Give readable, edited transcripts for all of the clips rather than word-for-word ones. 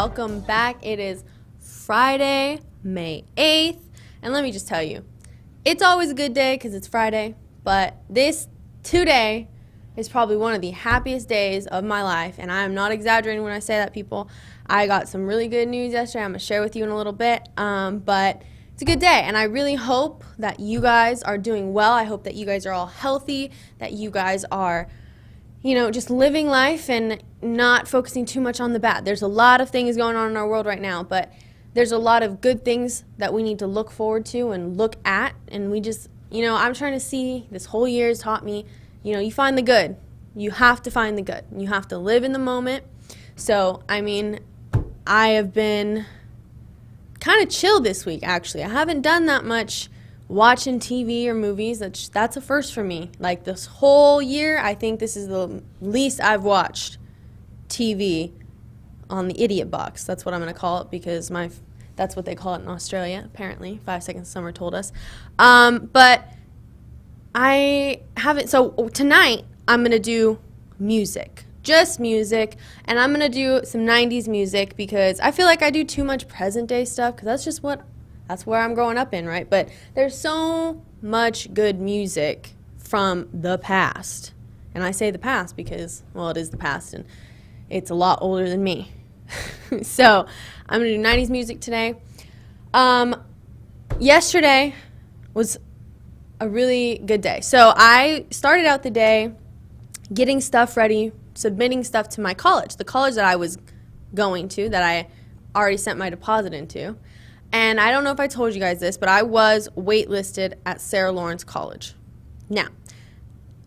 welcome back. It is Friday, May 8th, and let me just tell you, it's always a good day because it's Friday, but this today is probably one of the happiest days of my life, and I am not exaggerating when I say that, people. I got some really good news yesterday. I'm going to share with you in a little bit, but it's a good day, and I really hope that you guys are doing well. I hope that you guys are all healthy, that you guys are just living life and not focusing too much on the bad. There's a lot of things going on in our world right now, but there's a lot of good things that we need to look forward to and look at. And we just, I'm trying to see, this whole year has taught me, you find the good. You have to find the good. You have to live in the moment. So, I have been kind of chill this week, actually. I haven't done that much watching TV or movies. That's a first for me. Like this whole year, I think this is the least I've watched TV on the idiot box. That's what I'm going to call it because that's what they call it in Australia, apparently. 5 Seconds Summer told us. But I haven't. So tonight, I'm going to do music. Just music. And I'm going to do some 90s music because I feel like I do too much present day stuff because that's where I'm growing up in, right? But there's so much good music from the past. And I say the past because, well, it is the past, and it's a lot older than me. So I'm going to do 90s music today. Yesterday was a really good day. So I started out the day getting stuff ready, submitting stuff to my college, the college that I was going to, that I already sent my deposit into. And I don't know if I told you guys this, but I was waitlisted at Sarah Lawrence College. Now,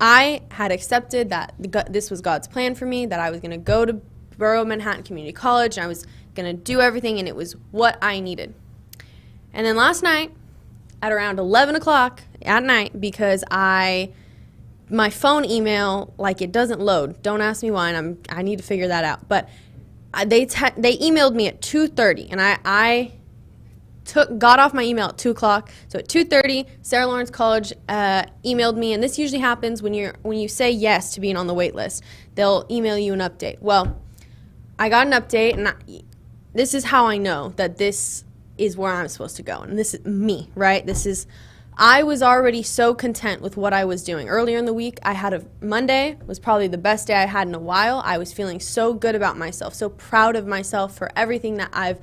I had accepted that this was God's plan for me, that I was going to go to Borough Manhattan Community College, and I was going to do everything, and it was what I needed. And then last night, at around 11 o'clock at night, because my phone email, it doesn't load. Don't ask me why, and I need to figure that out. But they emailed me at 2:30, and I got off my email at 2 o'clock. So at 2:30, Sarah Lawrence College emailed me, and this usually happens when you say yes to being on the wait list. They'll email you an update. Well, I got an update, and this is how I know that this is where I'm supposed to go. And this is me, right? I was already so content with what I was doing. Earlier in the week, Monday was probably the best day I had in a while. I was feeling so good about myself, so proud of myself for everything that I've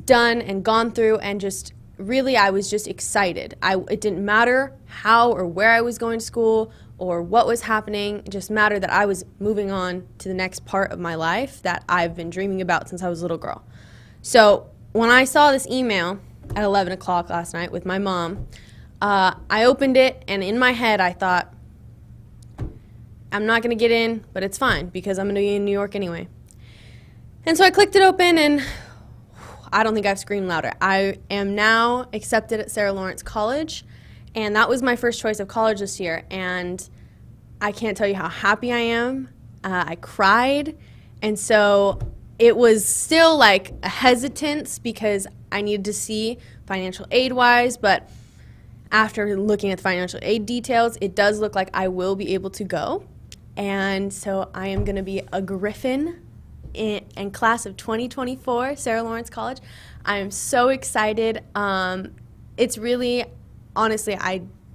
done and gone through, and just really I was just excited. It didn't matter how or where I was going to school or what was happening. It just mattered that I was moving on to the next part of my life that I've been dreaming about since I was a little girl. So when I saw this email at 11 o'clock last night with my mom, I opened it, and in my head I thought, I'm not going to get in, but it's fine because I'm going to be in New York anyway. And so I clicked it open, and I don't think I've screamed louder. I am now accepted at Sarah Lawrence College, and that was my first choice of college this year, and I can't tell you how happy I am. I cried, and so it was still a hesitance because I needed to see financial aid-wise, but after looking at the financial aid details, it does look like I will be able to go, and so I am going to be a Griffin in class of 2024, Sarah Lawrence College. I am so excited. It's really, honestly,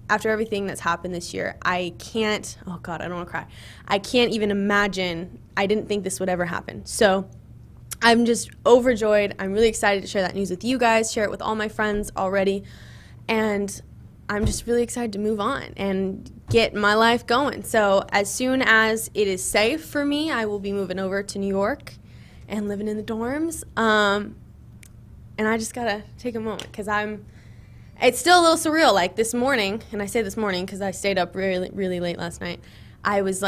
after everything that's happened this year, I can't, oh God, I don't want to cry. I can't even imagine. I didn't think this would ever happen. So I'm just overjoyed. I'm really excited to share that news with you guys, share it with all my friends already. And I'm just really excited to move on and get my life going. So as soon as it is safe for me, I will be moving over to New York and living in the dorms. And I just gotta take a moment because it's still a little surreal. This morning, and I say this morning because I stayed up really, really late last night, I was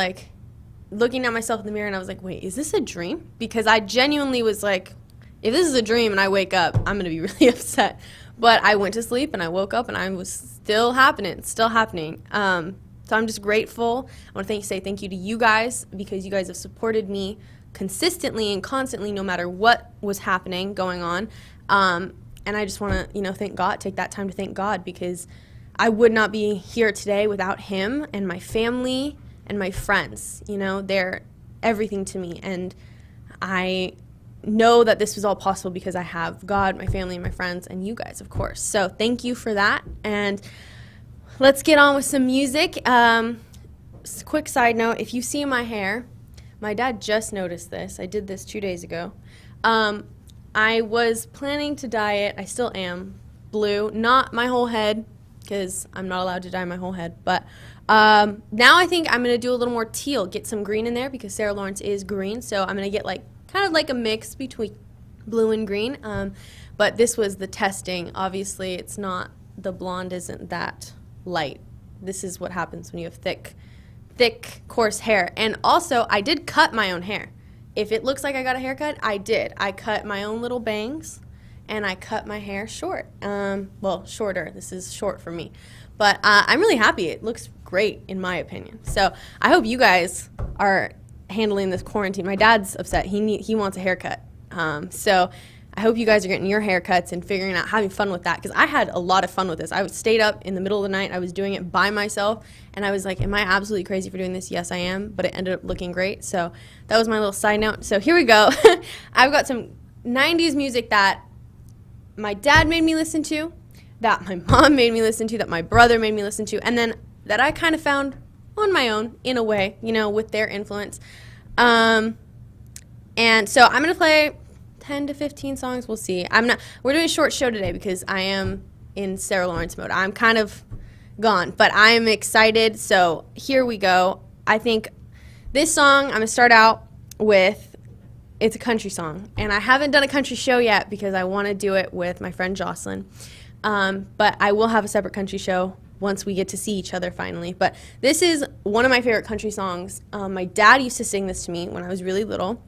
looking at myself in the mirror, and I was like, wait, is this a dream? Because I genuinely was like, if this is a dream and I wake up, I'm gonna be really upset. But I went to sleep, and I woke up, and I was still happening. So I'm just grateful. I want to say thank you to you guys because you guys have supported me consistently and constantly no matter what was happening, going on. And I just want to, thank God, take that time to thank God because I would not be here today without him and my family and my friends. They're everything to me. And I know that this was all possible because I have God, my family, my friends, and you guys, of course. So thank you for that. And let's get on with some music. Quick side note, if you see my hair, my dad just noticed this. I did this 2 days ago. I was planning to dye it. I still am. Blue. Not my whole head, because I'm not allowed to dye my whole head. But now I think I'm going to do a little more teal, get some green in there, because Sarah Lawrence is green. So I'm going to get like kind of like a mix between blue and green. But this was the testing. Obviously, it's not, the blonde isn't that light. This is what happens when you have thick, coarse hair. And also, I did cut my own hair. If it looks like I got a haircut, I did. I cut my own little bangs, and I cut my hair short. Well, shorter. This is short for me. But I'm really happy. It looks great, in my opinion. So I hope you guys are handling this quarantine. My dad's upset. He wants a haircut. So I hope you guys are getting your haircuts and figuring out, having fun with that, because I had a lot of fun with this. I stayed up in the middle of the night. I was doing it by myself, and I was like, am I absolutely crazy for doing this? Yes, I am, but it ended up looking great. So that was my little side note. So here we go. I've got some 90s music that my dad made me listen to, that my mom made me listen to, that my brother made me listen to, and then that I kind of found on my own, in a way, you know, with their influence. And so I'm going to play 10 to 15 songs. We'll see. We're doing a short show today because I am in Sarah Lawrence mode. I'm kind of gone, but I'm excited. So here we go. I think this song, I'm going to start out with, it's a country song. And I haven't done a country show yet because I want to do it with my friend Jocelyn. But I will have a separate country show once we get to see each other finally. But this is one of my favorite country songs. My dad used to sing this to me when I was really little.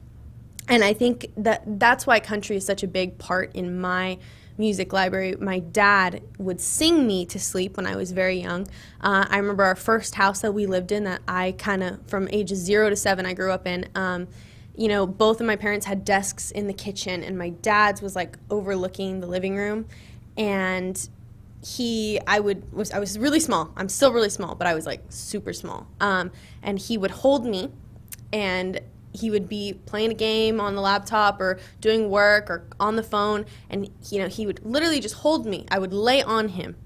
And I think that's why country is such a big part in my music library. My dad would sing me to sleep when I was very young. I remember our first house that we lived in, that I kind of, from ages 0 to 7, I grew up in. You know, both of my parents had desks in the kitchen, and my dad's was like overlooking the living room. And I was really small. I'm still really small, but I was like super small. And he would hold me, and he would be playing a game on the laptop or doing work or on the phone, and you know, he would literally just hold me. I would lay on him.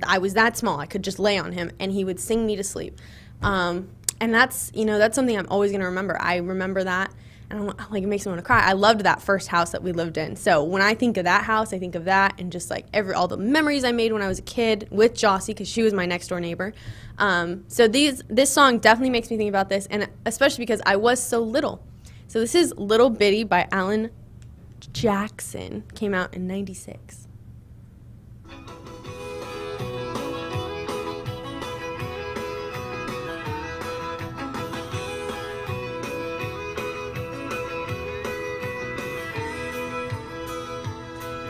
I was that small. I could just lay on him, and he would sing me to sleep. And that's, you know, that's something I'm always going to remember. I remember that, and like, it makes me want to cry. I loved that first house that we lived in. So when I think of that house, I think of that, and just like all the memories I made when I was a kid with Jossie, because she was my next door neighbor. So this song definitely makes me think about this, and especially because I was so little. So this is Little Bitty by Alan Jackson. Came out in '96.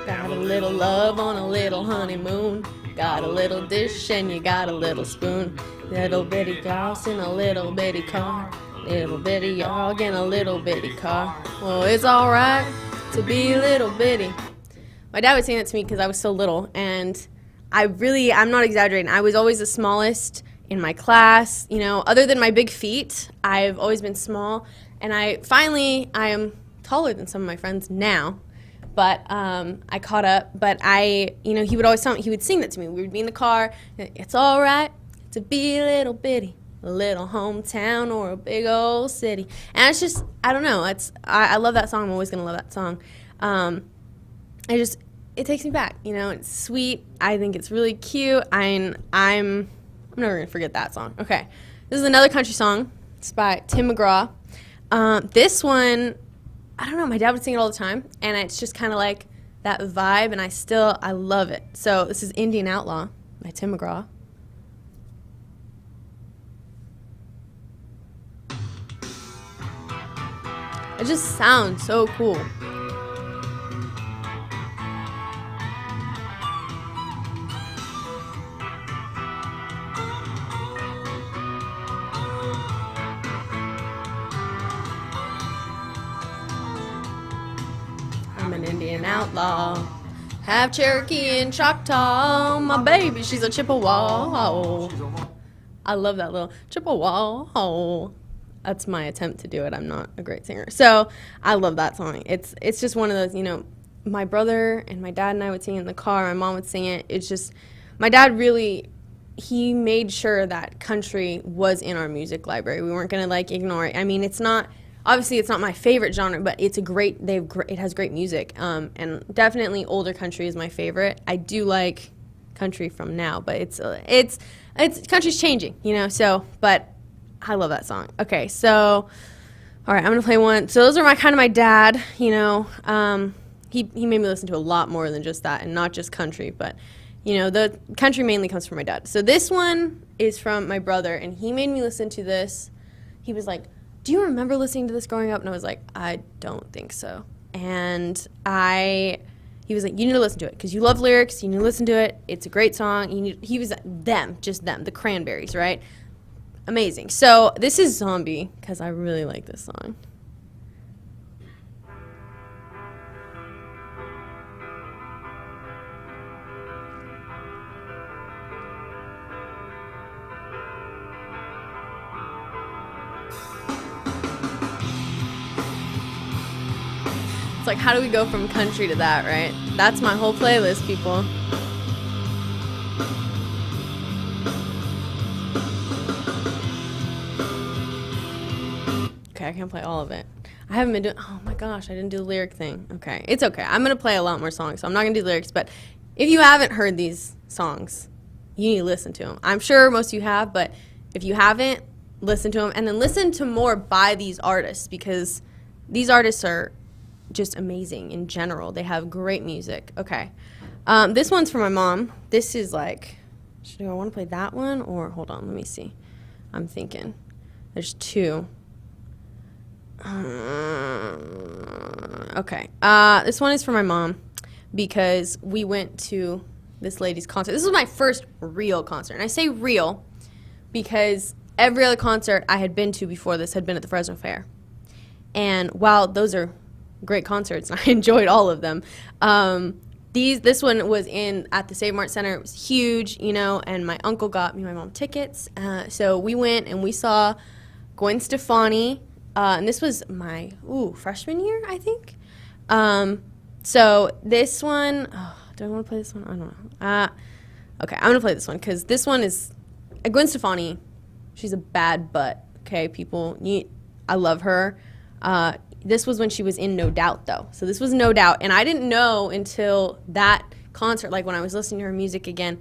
Got a little love on a little honeymoon. Got a little dish and you got a little spoon. Little bitty house in a little bitty car. Little bitty dog in a little bitty car. Well, it's alright to be a little bitty. My dad would say that to me because I was so little, and I'm not exaggerating. I was always the smallest in my class. You know, other than my big feet, I've always been small, and I am taller than some of my friends now. But I caught up. But you know, he would sing that to me. We would be in the car. It's all right to be a little bitty, a little hometown or a big old city. And it's just, I don't know. I love that song. I'm always gonna love that song. It takes me back. You know, it's sweet. I think it's really cute. I'm never gonna forget that song. Okay, this is another country song. It's by Tim McGraw. This one, I don't know, my dad would sing it all the time, and it's just kind of like that vibe, and I love it. So this is Indian Outlaw by Tim McGraw. It just sounds so cool. I'm an Indian outlaw, half Cherokee and Choctaw. My baby, she's a Chippewa. I love that little Chippewa. that's my attempt to do it. I'm not a great singer. So I love that song. It's just one of those, my brother and my dad and I would sing it in the car. My mom would sing it. It's just, my dad really, he made sure that country was in our music library. We weren't going to ignore it. I mean, obviously it's not my favorite genre, but it has great music. And definitely older country is my favorite. I do like country from now, but it's country's changing, but I love that song. Okay, so all right, I'm gonna play one. So those are my dad. He made me listen to a lot more than just that, and not just country, but the country mainly comes from my dad. So this one is from my brother, and he made me listen to this. He was like, "Do you remember listening to this growing up?" And I was like, "I don't think so." And he was like, "You need to listen to it because you love lyrics. You need to listen to it. It's a great song." He was just them, the Cranberries, right? Amazing. So this is Zombie because I really like this song. It's like, how do we go from country to that, right? That's my whole playlist, people. Okay, I can't play all of it. I haven't been doing, oh my gosh, I didn't do the lyric thing. Okay, it's okay. I'm going to play a lot more songs, so I'm not going to do lyrics, but if you haven't heard these songs, you need to listen to them. I'm sure most of you have, but if you haven't, listen to them, and then listen to more by these artists, because these artists are just amazing in general. They have great music. Okay, this one's for my mom. This is do I want to play that one, or hold on, let me see. I'm thinking. There's two. Okay. This one is for my mom because we went to this lady's concert. This was my first real concert. And I say real because every other concert I had been to before this had been at the Fresno Fair. And while those are great concerts, and I enjoyed all of them, this one was at the Save Mart Center. It was huge, and my uncle got me and my mom tickets. So we went and we saw Gwen Stefani. And this was my freshman year, I think. So this one, do I want to play this one? I don't know. Okay, I'm gonna play this one because this one is Gwen Stefani. She's a bad butt. Okay, people. I love her. This was when she was in No Doubt, though. So this was No Doubt, and I didn't know until that concert. When I was listening to her music again,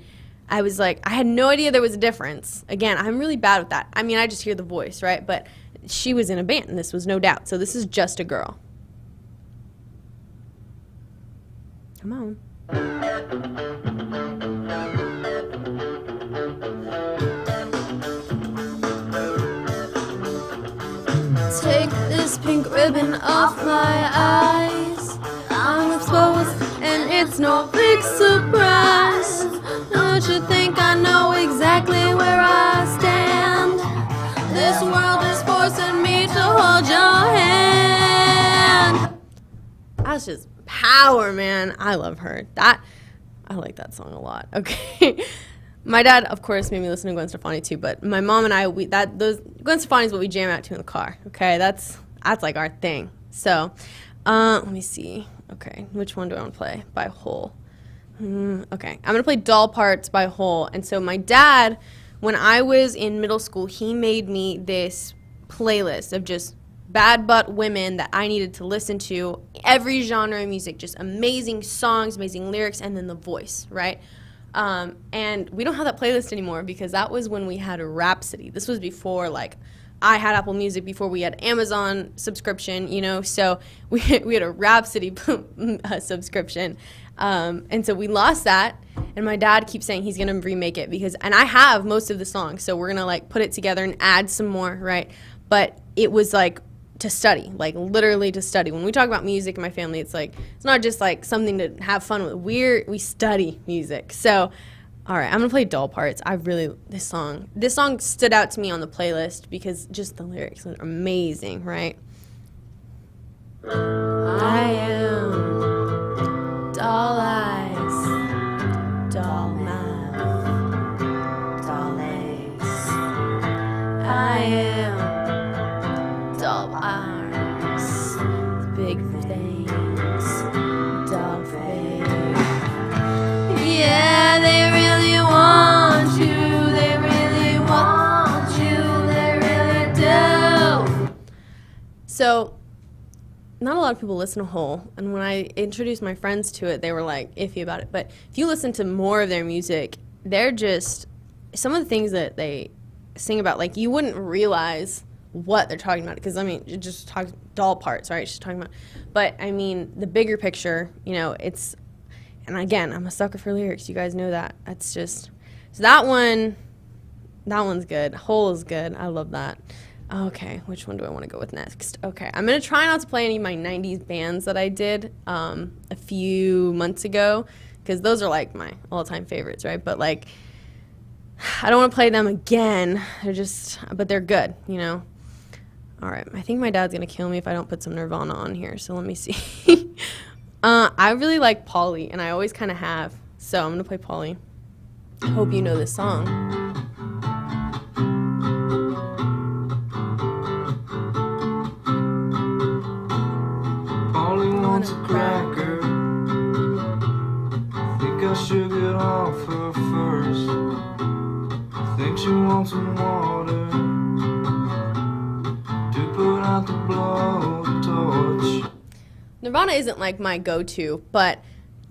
I was like, I had no idea there was a difference. Again, I'm really bad with that. I mean, I just hear the voice, right? But she was in a band, and this was No Doubt. So this is Just a Girl. Come on. Take this pink ribbon off my eyes. I'm exposed, and it's no big surprise. Don't you think I know exactly where I stand? This world is forcing me to hold your hand. That's just power, man. I love her. I like that song a lot. Okay. My dad, of course, made me listen to Gwen Stefani too, but my mom and I, Gwen Stefani is what we jam out to in the car. Okay, that's like our thing. So, let me see. Okay, which one do I want to play? By Hole. Okay, I'm gonna play Doll Parts by Hole. And so my dad, when I was in middle school, he made me this playlist of just bad butt women that I needed to listen to. Every genre of music, just amazing songs, amazing lyrics, and then the voice, right? And we don't have that playlist anymore because that was when we had a Rhapsody. This was before, I had Apple Music, before we had Amazon subscription, so we had a Rhapsody subscription. And so we lost that, and my dad keeps saying he's going to remake it and I have most of the songs, so we're going to, put it together and add some more, right? But it was, to study, literally to study. When we talk about music in my family, it's not just something to have fun with. We study music. So, all right, I'm gonna play Doll Parts. This song stood out to me on the playlist because just the lyrics are amazing, right? I am doll eyes, doll mouth, doll legs. I am So not a lot of people listen to Hole, and when I introduced my friends to it, they were like iffy about it. But if you listen to more of their music, they're just some of the things that they sing about, like you wouldn't realize what they're talking about, because I mean, it just talks doll parts, right? She's talking about, but I mean, the bigger picture, you know, it's, and again, I'm a sucker for lyrics. You guys know that. That's just, so that one's good. Hole is good. I love that. Okay, which one do I want to go with next? Okay, I'm going to try not to play any of my 90s bands that I did a few months ago, because those are like my all-time favorites, right? But like, I don't want to play them again. They're just, but they're good, you know? All right, I think my dad's going to kill me if I don't put some Nirvana on here, so let me see. I really like Polly, and I always kind of have, so I'm going to play Polly. Hope you know this song. A cracker. Think I should get off her first. Think she wants some water to put out the blowtorch. Nirvana isn't like my go-to, but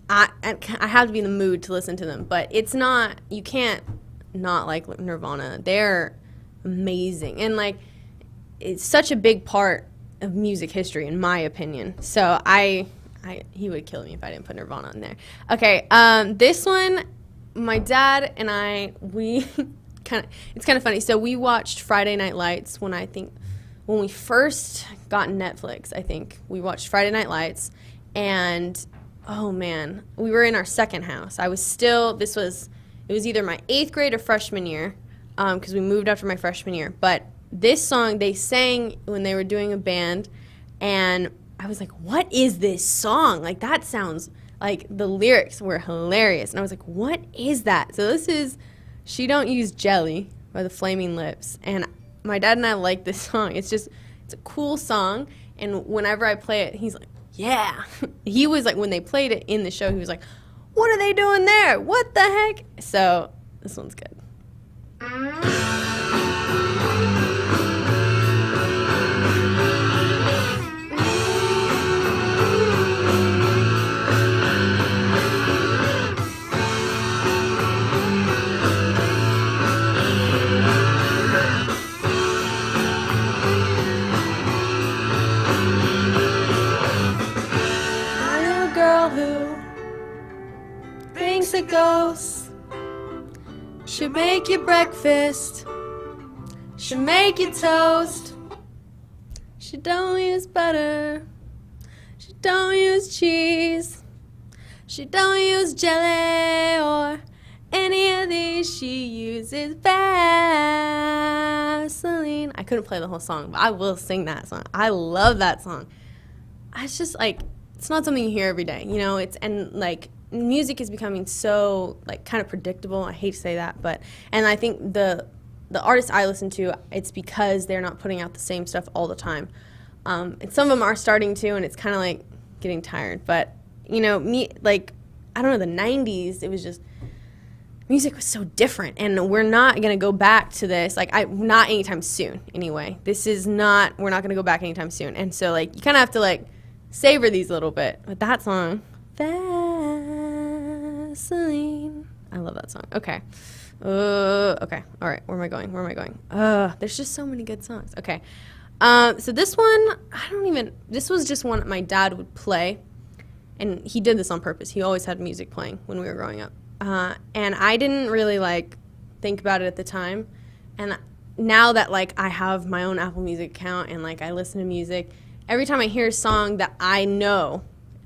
I have to be in the mood to listen to them. But it's not, you can't not like Nirvana. They're amazing, and like it's such a big part of music history, in my opinion. So he would kill me if I didn't put Nirvana in there. Okay, this one, my dad and I, we it's kind of funny. So we watched Friday Night Lights when we first got Netflix. I think we watched Friday Night Lights, and oh man, we were in our second house. It was either my 8th grade or freshman year, because we moved after my freshman year. But this song they sang when they were doing a band, and I was like, what is this song? Like, that sounds like, the lyrics were hilarious. And I was like, what is that? So this is She Don't Use Jelly by the Flaming Lips. And my dad and I like this song. It's a cool song. And whenever I play it, he's like, yeah. He was like, when they played it in the show, he was like, what are they doing there? What the heck? So this one's good. A ghost should make you breakfast, should make you toast. She don't use butter, she don't use cheese, she don't use jelly or any of these. She uses Vaseline. I couldn't play the whole song, but I will sing that song. I love that song. It's just like, it's not something you hear every day, you know? And like, music is becoming so like kind of predictable. I hate to say that, and I think the artists I listen to, it's because they're not putting out the same stuff all the time, and some of them are starting to, and it's kind of like getting tired. But you know, me, like, I don't know, the 90s, it was just, music was so different, and we're not gonna go back to this, like, not anytime soon anyway. We're not gonna go back anytime soon, and so like you kind of have to like savor these a little bit. But that song, Vaseline. I love that song. Okay. Okay. All right. Where am I going? There's just so many good songs. Okay. So this one, this was just one my dad would play, and he did this on purpose. He always had music playing when we were growing up. And I didn't really like think about it at the time. And now that like I have my own Apple Music account and like I listen to music, every time I hear a song that I know,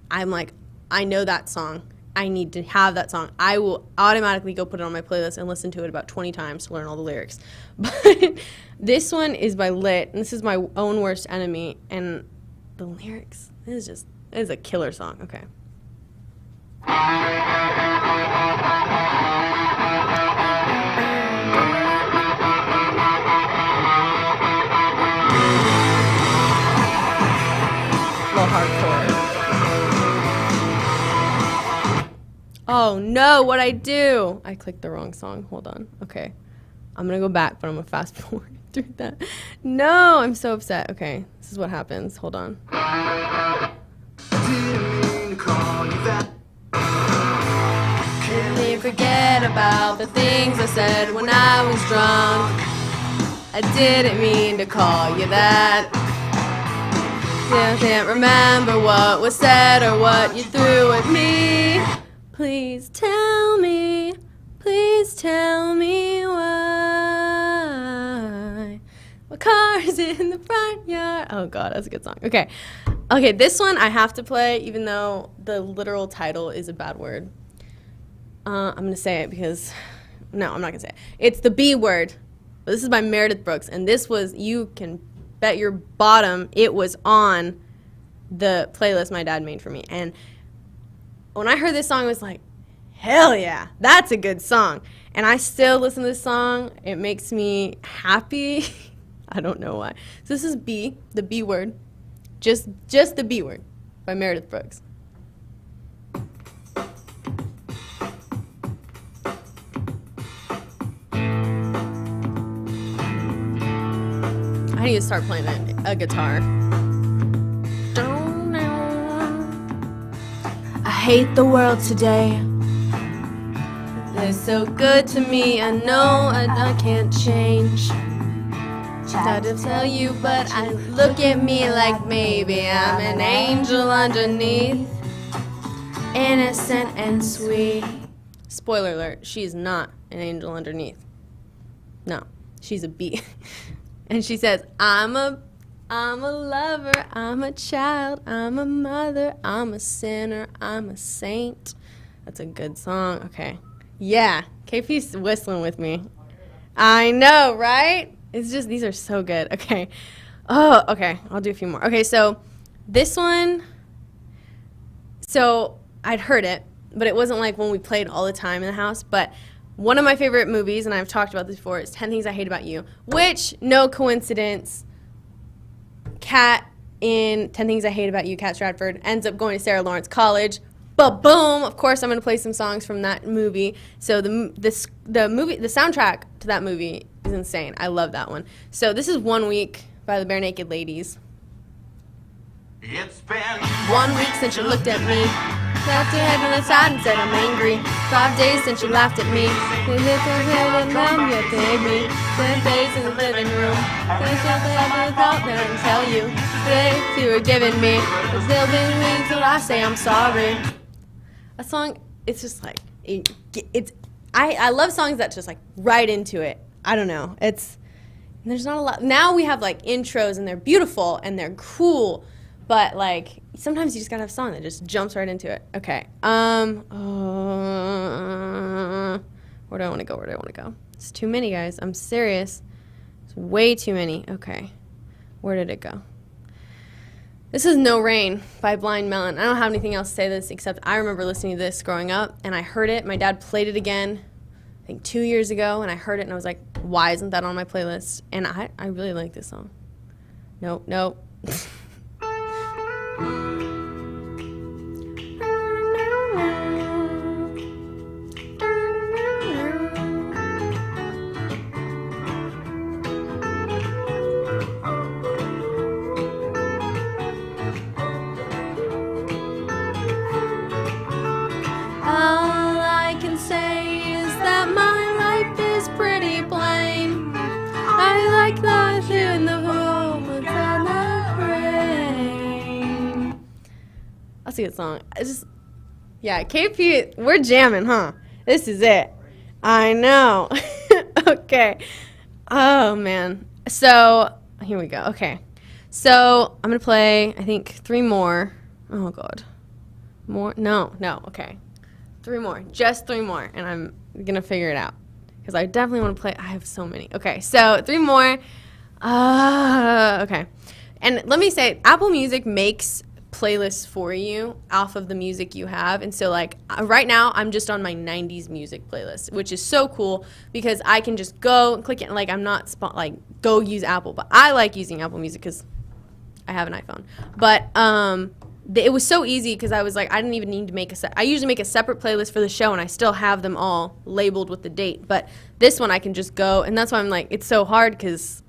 I'm like, I know that song. I need to have that song. I will automatically go put it on my playlist and listen to it about 20 times to learn all the lyrics. But this one is by Lit, and this is my own worst enemy. And the lyrics, it is a killer song. Okay. A little hardcore. Oh no, what'd I do? I clicked the wrong song. Hold on. Okay. I'm gonna go back, but I'm gonna fast forward. through that. No, I'm so upset. Okay, this is what happens. Hold on. Didn't mean to call you that. Can you forget about the things I said when I was drunk? I didn't mean to call you that. I can't remember what was said or what you threw at me. Please tell me why. My car's in the front yard. Oh God, that's a good song. Okay, this one I have to play even though the literal title is a bad word. I'm gonna say it because, no, I'm not gonna say it. It's the B word. This is by Meredith Brooks, and this was, you can bet your bottom, it was on the playlist my dad made for me. And when I heard this song, I was like, hell yeah, that's a good song. And I still listen to this song. It makes me happy. I don't know why. So this is B, the B word, just the B word by Meredith Brooks. I need to start playing a guitar. I hate the world today. They're so good to me. I know I can't change. Try to tell you, but I look at me like maybe I'm an angel underneath. Innocent and sweet. Spoiler alert, she's not an angel underneath. No, she's a bee. And she says, I'm a lover, I'm a child, I'm a mother, I'm a sinner, I'm a saint. That's a good song. Okay. Yeah, KP's whistling with me. I know, right? It's just, these are so good. Okay. Oh, okay. I'll do a few more. Okay, so this one, so I'd heard it, but it wasn't like when we played all the time in the house, but one of my favorite movies, and I've talked about this before, is 10 Things I Hate About You, which, no coincidence, Kat in 10 Things I Hate About You, Kat Stratford, ends up going to Sarah Lawrence College. But boom, of course I'm going to play some songs from that movie. So the soundtrack to that movie is insane. I love that one. So this is 1 Week by the Bare Naked Ladies. It's been 1 week since you looked at me. Left your head on the side and said I'm angry. 5 days since you laughed at me. You lift your head and then you paid me. 10 days in the living room. There's something I thought that I didn't tell you. Days you were giving me. There's still been weeks till I say I'm sorry. A song, it's just like, I love songs that just like right into it. I don't know. There's not a lot. Now we have like intros and they're beautiful and they're cool. But like sometimes you just gotta have a song that just jumps right into it. Okay. Where do I want to go? It's too many, guys. I'm serious. It's way too many. Okay. Where did it go? This is No Rain by Blind Melon. I don't have anything else to say this except I remember listening to this growing up and I heard it. My dad played it again, I think 2 years ago, and I heard it and I was like, why isn't that on my playlist? And I really like this song. Nope. That's a good song. Yeah, KP, we're jamming, huh? This is it. I know. Okay. Oh, man. So, here we go. Okay. So, I'm going to play, I think, 3 more. Oh, God. More? No. Okay. 3 more. Just 3 more. And I'm going to figure it out. Because I definitely want to play. I have so many. Okay. So, 3 more. Okay. And let me say, Apple Music makes playlists for you off of the music you have, and so like right now I'm just on my 90s music playlist, which is so cool because I can just go and click it, and like I'm not go use Apple, but I like using Apple Music because I have an iPhone. But it was so easy because I was like, I didn't even need to make I usually make a separate playlist for the show and I still have them all labeled with the date, but this one I can just go, and that's why I'm like, it's so hard because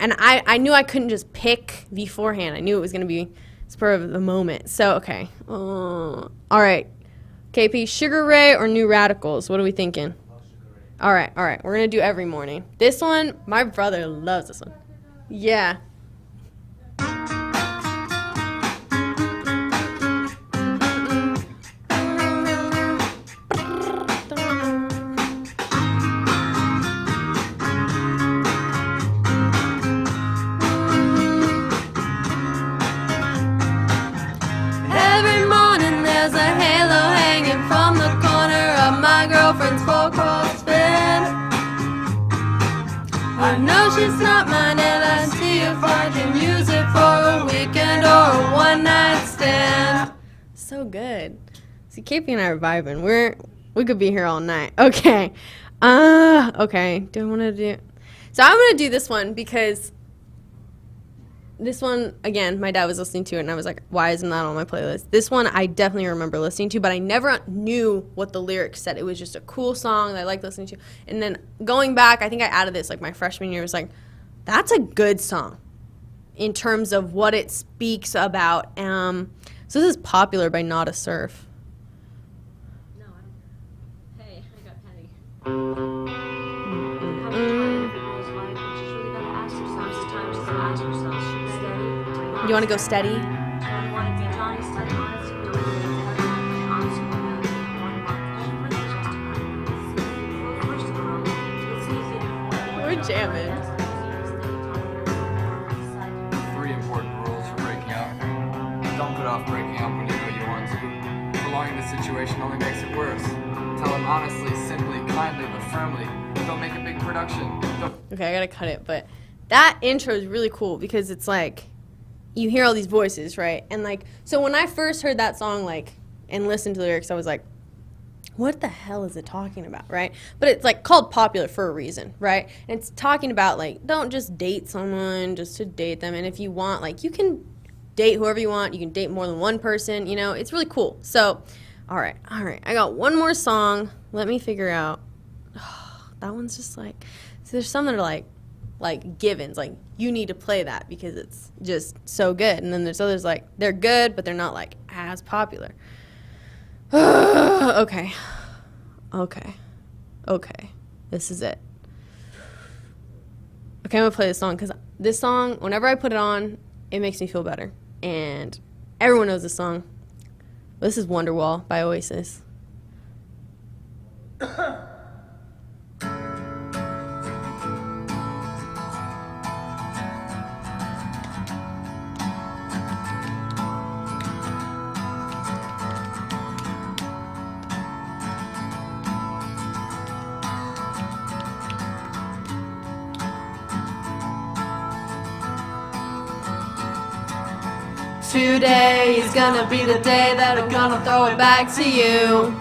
and I knew I couldn't just pick beforehand. I knew it was going to be spur of the moment. So, okay. All right. KP, Sugar Ray or New Radicals? What are we thinking? All right. We're going to do Every Morning. This one, my brother loves this one. Yeah. Every morning there's a halo hanging from the corner of my girlfriend's four-cross bed. I know she's not mine and I see if I can use it for a weekend or a one-night stand. So good. See, KP and I are vibing. We could be here all night. Okay. Okay. Do I want to do... So I'm going to do this one because... This one, again, my dad was listening to it, and I was like, why isn't that on my playlist? This one I definitely remember listening to, but I never knew what the lyrics said. It was just a cool song that I liked listening to. And then going back, I think I added this, like, my freshman year. I was like, that's a good song in terms of what it speaks about. So this is Popular by Not a Surf. No, I don't. Hey, I got Penny. You want to go steady? We're jamming. 3 important rules for breaking up. Don't put off breaking up when you know you want to. Prolonging the situation only makes it worse. Tell them honestly, simply, kindly, but firmly. Don't make a big production. Okay, I gotta cut it, but that intro is really cool because it's like you hear all these voices, right? And like, so when I first heard that song, like, and listened to the lyrics, I was like, what the hell is it talking about, right? But it's like called Popular for a reason, right? And it's talking about like, don't just date someone just to date them. And if you want, like, you can date whoever you want. You can date more than one person, you know, it's really cool. So, all right. I got one more song. Let me figure out. Oh, that one's just like, so there's some that are like givens, like you need to play that because it's just so good. And then there's others like they're good, but they're not like as popular. Okay. This is it. Okay, I'm gonna play this song because this song, whenever I put it on, it makes me feel better. And everyone knows this song. This is Wonderwall by Oasis. 'Today is gonna be the day that I'm gonna throw it back to you.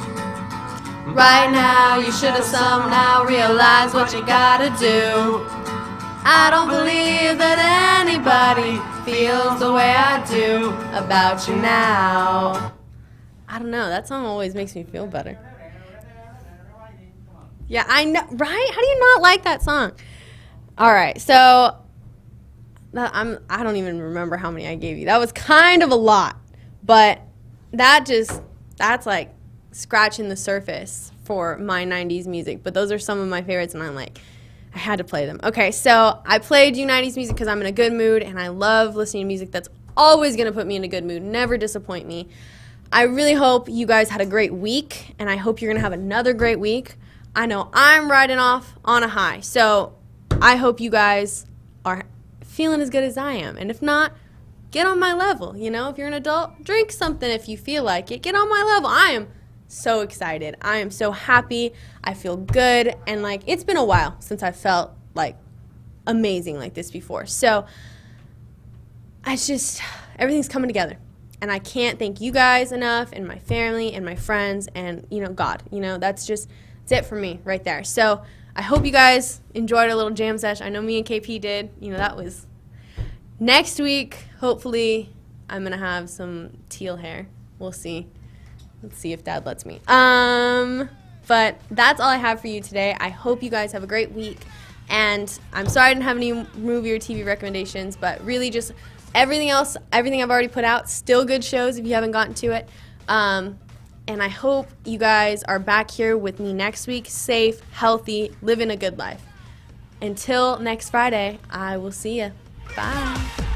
Right now, you should have somehow realized what you gotta do. I don't believe that anybody feels the way I do about you now. I don't know, that song always makes me feel better. Yeah, I know, right? How do you not like that song? All right, so I don't even remember how many I gave you. That was kind of a lot, but that's like scratching the surface for my 90s music. But those are some of my favorites, and I'm like, I had to play them. Okay, so I played you 90s music because I'm in a good mood, and I love listening to music that's always going to put me in a good mood, never disappoint me. I really hope you guys had a great week, and I hope you're going to have another great week. I know I'm riding off on a high, so I hope you guys are feeling as good as I am. And if not, get on my level. You know, if you're an adult, drink something if you feel like it. Get on my level. I am so excited. I am so happy. I feel good. And like, it's been a while since I felt like amazing like this before. So everything's coming together. And I can't thank you guys enough, and my family and my friends and, you know, God. You know, that's it for me right there. So I hope you guys enjoyed our little jam session. I know me and KP did. You know, that was next week. Hopefully, I'm going to have some teal hair. We'll see. Let's see if Dad lets me. But that's all I have for you today. I hope you guys have a great week. And I'm sorry I didn't have any movie or TV recommendations, but really just everything else, everything I've already put out, still good shows if you haven't gotten to it. And I hope you guys are back here with me next week, safe, healthy, living a good life. Until next Friday, I will see you. Bye.